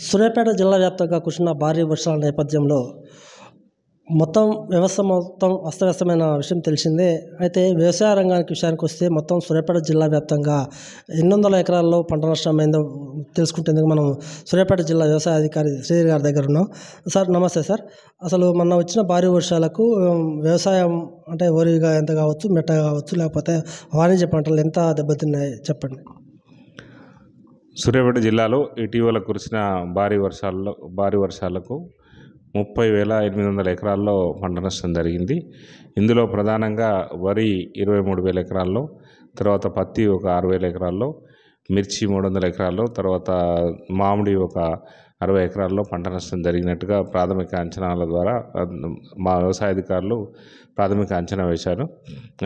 సూర్యాపేట జిల్లా వ్యాప్తంగా కురిసిన భారీ వర్షాల నేపథ్యంలో వ్యవస్థ మొత్తం అస్తవ్యస్తమైన విషయం తెలిసిందే. అయితే వ్యవసాయ రంగానికి విషయానికి వస్తే మొత్తం సూర్యాపేట జిల్లా వ్యాప్తంగా ఎన్ని వందల ఎకరాల్లో పంట నష్టమైందో తెలుసుకుంటేందుకు మనం సూర్యాపేట జిల్లా వ్యవసాయ అధికారి శ్రీధర్ గారి దగ్గర ఉన్నాం. సార్ నమస్తే సార్. అసలు మొన్న వచ్చిన భారీ వర్షాలకు వ్యవసాయం అంటే వరిగా ఎంత కావచ్చు, మెట్ట కావచ్చు, లేకపోతే వాణిజ్య పంటలు ఎంత దెబ్బతిన్నాయి చెప్పండి. సూర్యాపేట జిల్లాలో ఇటీవల కురిసిన భారీ వర్షాలకు 30,800 ఎకరాల్లో పంట నష్టం జరిగింది. ఇందులో ప్రధానంగా వరి 23,000 ఎకరాల్లో, తర్వాత పత్తి ఒక 6,000 ఎకరాల్లో, మిర్చి 300 ఎకరాల్లో, తర్వాత మామిడి ఒక 60 ఎకరాల్లో పంట నష్టం జరిగినట్టుగా ప్రాథమిక అంచనాల ద్వారా మా వ్యవసాయ అధికారులు ప్రాథమిక అంచనా వేశారు.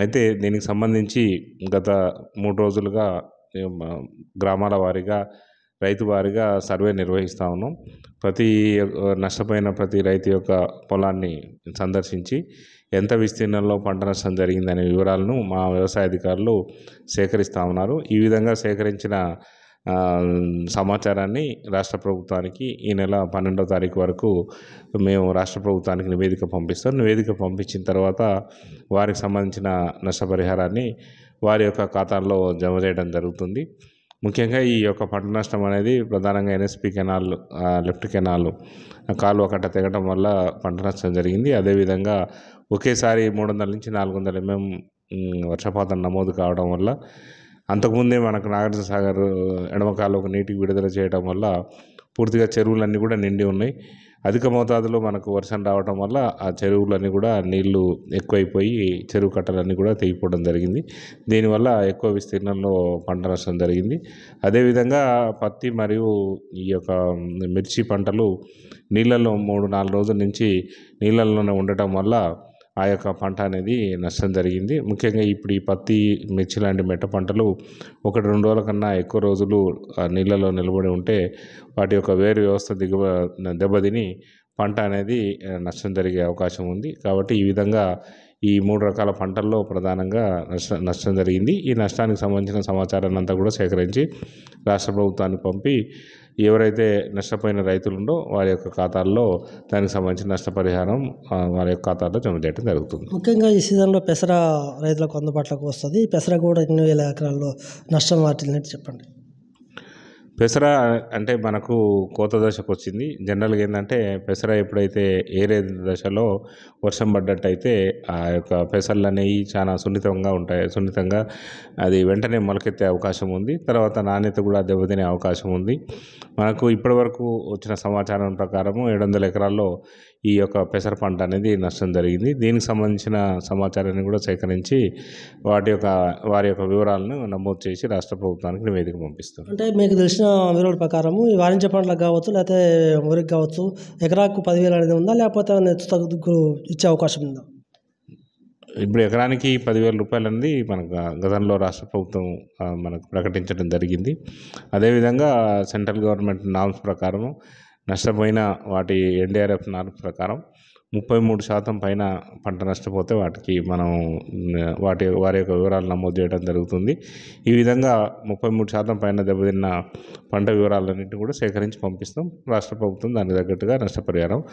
అయితే దీనికి సంబంధించి గత 3 రోజులుగా గ్రామాల వారీగా రైతు వారీగా సర్వే నిర్వహిస్తూ ఉన్నాం. నష్టపోయిన ప్రతి రైతు యొక్క పొలాన్ని సందర్శించి ఎంత విస్తీర్ణంలో పంట నష్టం జరిగిందనే వివరాలను మా వ్యవసాయ అధికారులు సేకరిస్తూ ఉన్నారు. ఈ విధంగా సేకరించిన సమాచారాన్ని రాష్ట్ర ప్రభుత్వానికి ఈ నెల 12వ తారీఖు వరకు మేము రాష్ట్ర ప్రభుత్వానికి నివేదిక పంపిస్తాం. నివేదిక పంపించిన తర్వాత వారికి సంబంధించిన నష్టపరిహారాన్ని వారి యొక్క ఖాతాల్లో జమ చేయడం జరుగుతుంది. ముఖ్యంగా ఈ యొక్క పంట నష్టం అనేది ప్రధానంగా ఎన్ఎస్పి కెనాల్, లెఫ్ట్ కెనాల్ కాలువ కట్ట తెగడం వల్ల పంట నష్టం జరిగింది. అదేవిధంగా ఒకేసారి 300 నుంచి 400 mm వర్షపాతం నమోదు కావడం వల్ల, అంతకుముందే మనకు నాగార్జున సాగర్ ఎడమ కాలువకు నీటికి విడుదల చేయడం వల్ల పూర్తిగా చెరువులన్నీ కూడా నిండి ఉన్నాయి. అధిక మోతాదులో మనకు వర్షం రావడం వల్ల ఆ చెరువులన్నీ కూడా నీళ్లు ఎక్కువైపోయి చెరువు కట్టలన్నీ కూడా తెగిపోవడం జరిగింది. దీనివల్ల ఎక్కువ విస్తీర్ణంలో పంట నష్టం జరిగింది. అదేవిధంగా పత్తి మరియు ఈ యొక్క మిర్చి పంటలు నీళ్ళల్లో 3-4 రోజుల నుంచి నీళ్ళల్లోనే ఉండటం వల్ల ఆ యొక్క పంట అనేది నష్టం జరిగింది. ముఖ్యంగా ఇప్పుడు ఈ పత్తి, మిర్చి లాంటి మెట్ట పంటలు 1-2 రోజుల కన్నా ఎక్కువ రోజులు నీళ్ళలో నిలబడి ఉంటే వాటి యొక్క వేరు వ్యవస్థ దెబ్బతిని పంట అనేది నష్టం జరిగే అవకాశం ఉంది. కాబట్టి ఈ విధంగా ఈ 3 రకాల పంటల్లో ప్రధానంగా నష్టం జరిగింది. ఈ నష్టానికి సంబంధించిన సమాచారాన్ని అంతా కూడా సేకరించి రాష్ట్ర ప్రభుత్వానికి పంపి ఎవరైతే నష్టపోయిన రైతులు ఉందో వారి యొక్క ఖాతాల్లో దానికి సంబంధించిన నష్టపరిహారం వారి యొక్క ఖాతాల్లో జమ చేయడం జరుగుతుంది. ముఖ్యంగా ఈ సీజన్లో పెసర రైతులకు అందుబాటులోకి వస్తుంది. పెసర కూడా 8,000 ఎకరాల్లో నష్టం వాటిల్లినట్టు చెప్పండి. పెసర అంటే మనకు కోత దశకు వచ్చింది. జనరల్గా ఏంటంటే పెసర ఎప్పుడైతే ఏరే దశలో వర్షం పడ్డట్టయితే ఆ యొక్క పెసర్లు అనేవి చాలా సున్నితంగా అది వెంటనే మొలకెత్తే అవకాశం ఉంది. తర్వాత నాణ్యత కూడా దెబ్బతినే అవకాశం ఉంది. మనకు ఇప్పటివరకు వచ్చిన సమాచారం ప్రకారము 700 ఎకరాల్లో ఈ యొక్క పెసర పంట అనేది నష్టం జరిగింది. దీనికి సంబంధించిన సమాచారాన్ని కూడా సేకరించి వారి యొక్క వివరాలను నమోదు చేసి రాష్ట్ర ప్రభుత్వానికి నివేదిక పంపిస్తారు. అంటే మీకు తెలిసిన వివరాల ప్రకారము ఈ వాణిజ్య పంటలకు కావచ్చు, లేకపోతే వరికి కావచ్చు, ఎకరాకు 10,000 అనేది ఉందా, లేకపోతే తగ్గు ఇచ్చే అవకాశం ఉందా? ఇప్పుడు ఎకరానికి 10,000 రూపాయలు అనేది మనకు గతంలో రాష్ట్ర ప్రభుత్వం మనకు ప్రకటించడం జరిగింది. అదేవిధంగా సెంట్రల్ గవర్నమెంట్ నామ్స్ ప్రకారము నష్టపోయిన వాటి NDRF నామ్స్ ప్రకారం 33% పైన పంట నష్టపోతే వాటికి మనం వారి యొక్క వివరాలు నమోదు చేయడం జరుగుతుంది. ఈ విధంగా 33% పైన దెబ్బతిన్న పంట వివరాలన్నింటినీ కూడా సేకరించి పంపిస్తాం. రాష్ట్ర ప్రభుత్వం దానికి తగ్గట్టుగా నష్టపరిహారం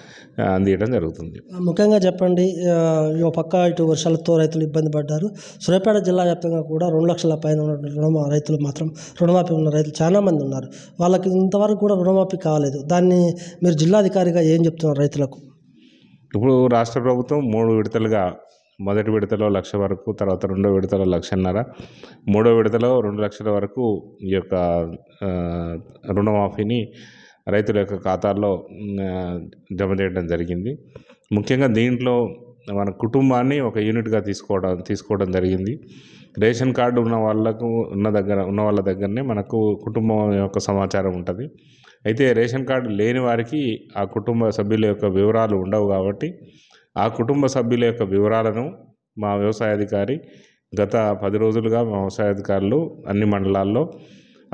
అందించడం జరుగుతుంది. ముఖ్యంగా చెప్పండి, పక్క ఇటు వర్షాలతో రైతులు ఇబ్బంది పడ్డారు. సూర్యాపేట జిల్లా వ్యాప్తంగా కూడా 2 లక్షల పైన రైతులు మాత్రం రుణమాఫీ ఉన్న రైతులు చాలామంది ఉన్నారు. వాళ్ళకి ఇంతవరకు కూడా రుణమాఫీ కాలేదు. దాన్ని మీరు జిల్లాధికారిగా ఏం చెప్తున్నారు రైతులకు? ఇప్పుడు రాష్ట్ర ప్రభుత్వం 3 విడతలుగా, మొదటి విడతలో 1,00,000 వరకు, తర్వాత రెండో విడతలో 1,50,000, మూడో విడతలో 2 లక్షల వరకు ఈ యొక్క రుణమాఫీని రైతుల యొక్క ఖాతాల్లో జమ చేయడం జరిగింది. ముఖ్యంగా దీంట్లో మన కుటుంబాన్ని ఒక యూనిట్గా తీసుకోవడం జరిగింది. రేషన్ కార్డు ఉన్న వాళ్ళ దగ్గరనే మనకు కుటుంబం యొక్క సమాచారం ఉంటుంది. అయితే రేషన్ కార్డు లేని వారికి ఆ కుటుంబ సభ్యుల యొక్క వివరాలు ఉండవు. కాబట్టి ఆ కుటుంబ సభ్యుల యొక్క వివరాలను మా వ్యవసాయ అధికారి గత 10 రోజులుగా మా వ్యవసాయ అధికారులు అన్ని మండలాల్లో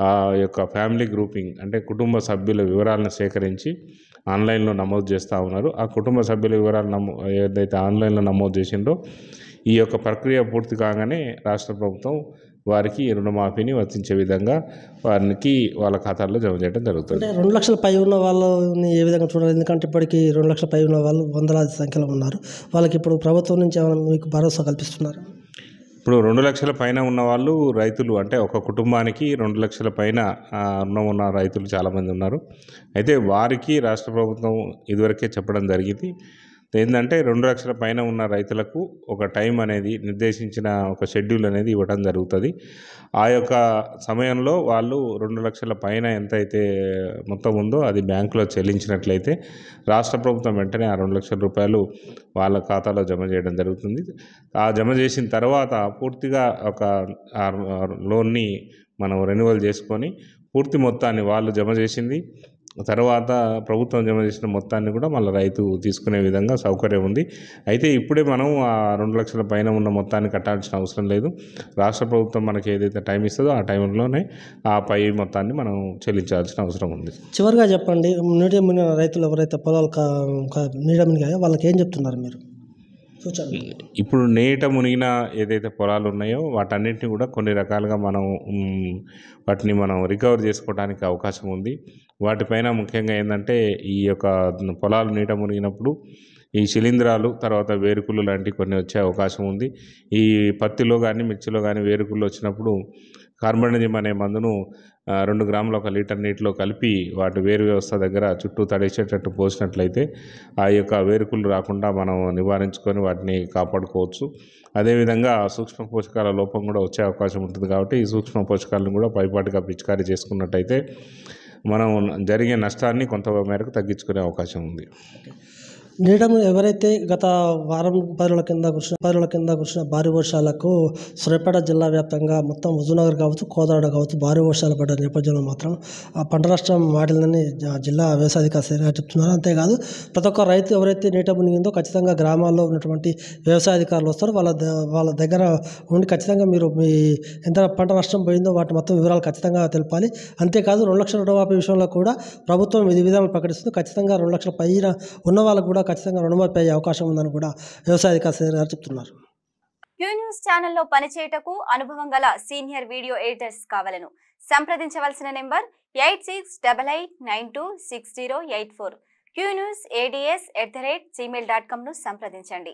ఆ యొక్క ఫ్యామిలీ గ్రూపింగ్ అంటే కుటుంబ సభ్యుల వివరాలను సేకరించి ఆన్లైన్లో నమోదు చేస్తూ ఉన్నారు. ఆ కుటుంబ సభ్యుల వివరాలు ఏదైతే ఆన్లైన్లో నమోదు చేసిందో ఈ యొక్క ప్రక్రియ పూర్తి కాగానే రాష్ట్ర ప్రభుత్వం వారికి రుణమాఫీని వర్తించే విధంగా వారికి వాళ్ళ ఖాతాల్లో జమ చేయడం జరుగుతుంది. అంటే 2 లక్షల పై ఉన్న వాళ్ళని ఏ విధంగా చూడాలి? ఎందుకంటే ఇప్పటికీ 2 లక్షల పై ఉన్న వాళ్ళు వందలాది సంఖ్యలో ఉన్నారు. వాళ్ళకి ఇప్పుడు ప్రభుత్వం నుంచి ఏమైనా మీకు భరోసా కల్పిస్తున్నారు? ఇప్పుడు 2 లక్షల పైన ఉన్న వాళ్ళు రైతులు, అంటే ఒక కుటుంబానికి 2 లక్షల పైన రుణం ఉన్న రైతులు చాలామంది ఉన్నారు. అయితే వారికి రాష్ట్ర ప్రభుత్వం ఇదివరకే చెప్పడం జరిగింది. ఏంటంటే 2 లక్షల పైన ఉన్న రైతులకు ఒక టైం అనేది నిర్దేశించిన ఒక షెడ్యూల్ అనేది ఇవ్వడం జరుగుతుంది. ఆ యొక్క సమయంలో వాళ్ళు 2 లక్షల పైన ఎంతైతే మొత్తం ఉందో అది బ్యాంకులో చెల్లించినట్లయితే రాష్ట్ర ప్రభుత్వం వెంటనే ఆ 2 లక్షల రూపాయలు వాళ్ళ ఖాతాలో జమ చేయడం జరుగుతుంది. ఆ జమ చేసిన తర్వాత పూర్తిగా ఒక లోన్ని మనం రెన్యువల్ చేసుకొని పూర్తి మొత్తాన్ని వాళ్ళు జమ చేసింది తర్వాత ప్రభుత్వం జమ చేసిన మొత్తాన్ని కూడా మళ్ళీ రైతు తీసుకునే విధంగా సౌకర్యం ఉంది. అయితే ఇప్పుడే మనం ఆ 2 లక్షల పైన ఉన్న మొత్తాన్ని కట్టాల్సిన అవసరం లేదు. రాష్ట్ర ప్రభుత్వం మనకి ఏదైతే టైం ఇస్తుందో ఆ టైంలోనే ఆ పై మొత్తాన్ని మనం చెల్లించాల్సిన అవసరం ఉంది. చివరిగా చెప్పండి, నీట మునిగిన రైతులు ఎవరైతే పొలాలు నీట మునిగాయో వాళ్ళకి ఏం చెప్తున్నారు మీరు? ఇప్పుడు నీట మునిగిన ఏదైతే పొలాలు ఉన్నాయో వాటన్నిటిని కూడా కొన్ని రకాలుగా వాటిని మనం రికవర్ చేసుకోవడానికి అవకాశం ఉంది. వాటిపైన ముఖ్యంగా ఏంటంటే ఈ యొక్క పొలాలు నీట మునిగినప్పుడు ఈ శిలీంధ్రాలు తర్వాత వేరుకుళ్ళు లాంటివి కొన్ని వచ్చే అవకాశం ఉంది. ఈ పత్తిలో కానీ మిర్చిలో కానీ వేరుకుళ్ళు వచ్చినప్పుడు కార్బనిజం అనే మందును 2 గ్రాముల 1 లీటర్ నీటిలో కలిపి వాటి వేరు వ్యవస్థ దగ్గర చుట్టూ తడిచేటట్టు పోసినట్లయితే ఆ యొక్క వేరుకుళ్ళు రాకుండా మనం నివారించుకొని వాటిని కాపాడుకోవచ్చు. అదేవిధంగా సూక్ష్మ పోషకాల లోపం కూడా వచ్చే అవకాశం ఉంటుంది. కాబట్టి ఈ సూక్ష్మ పోషకాలను కూడా పైపాటిగా పిచికారీ చేసుకున్నట్టయితే మనం జరిగే నష్టాన్ని కొంత మేరకు తగ్గించుకునే అవకాశం ఉంది. నీట ఎవరైతే గత వారం 10 రోజుల కింద కురిసిన భారీ వర్షాలకు సూర్యాపేట జిల్లా వ్యాప్తంగా మొత్తం హుజూర్నగర్ కావచ్చు, కోదాడ కావచ్చు భారీ వర్షాలు పడ్డ నేపథ్యంలో మాత్రం ఆ పంట నష్టం వాటిల్ని జిల్లా వ్యవసాయాధికారి చెప్తున్నారు. అంతేకాదు ప్రతి ఒక్క రైతు ఎవరైతే నీట మునిగిందో ఖచ్చితంగా గ్రామాల్లో ఉన్నటువంటి వ్యవసాయాధికారులు వస్తారు. వాళ్ళ దగ్గర ఉండి ఖచ్చితంగా మీరు మీ ఎంత పంట నష్టం పోయిందో వాటి మొత్తం వివరాలు ఖచ్చితంగా తెలపాలి. అంతేకాదు 2 లక్షల రుణమాఫీ విషయంలో కూడా ప్రభుత్వం విధి విధానాలు ప్రకటిస్తుంది. ఖచ్చితంగా 2 లక్షల పైన ఉన్న వాళ్ళకు కూడా ఖచ్చితంగా రుణమాఫీ అయ్యే అవకాశం ఉందని కూడా వ్యవసాయాధికారి గారు చెప్తున్నారు. క్యూ న్యూస్ ఛానల్లో పనిచేయటకు అనుభవం గల సీనియర్ వీడియో ఎడిటర్స్ కావాలను సంప్రదించవలసిన నెంబర్ 8688926084. qnews@gmail.com ను సంప్రదించండి.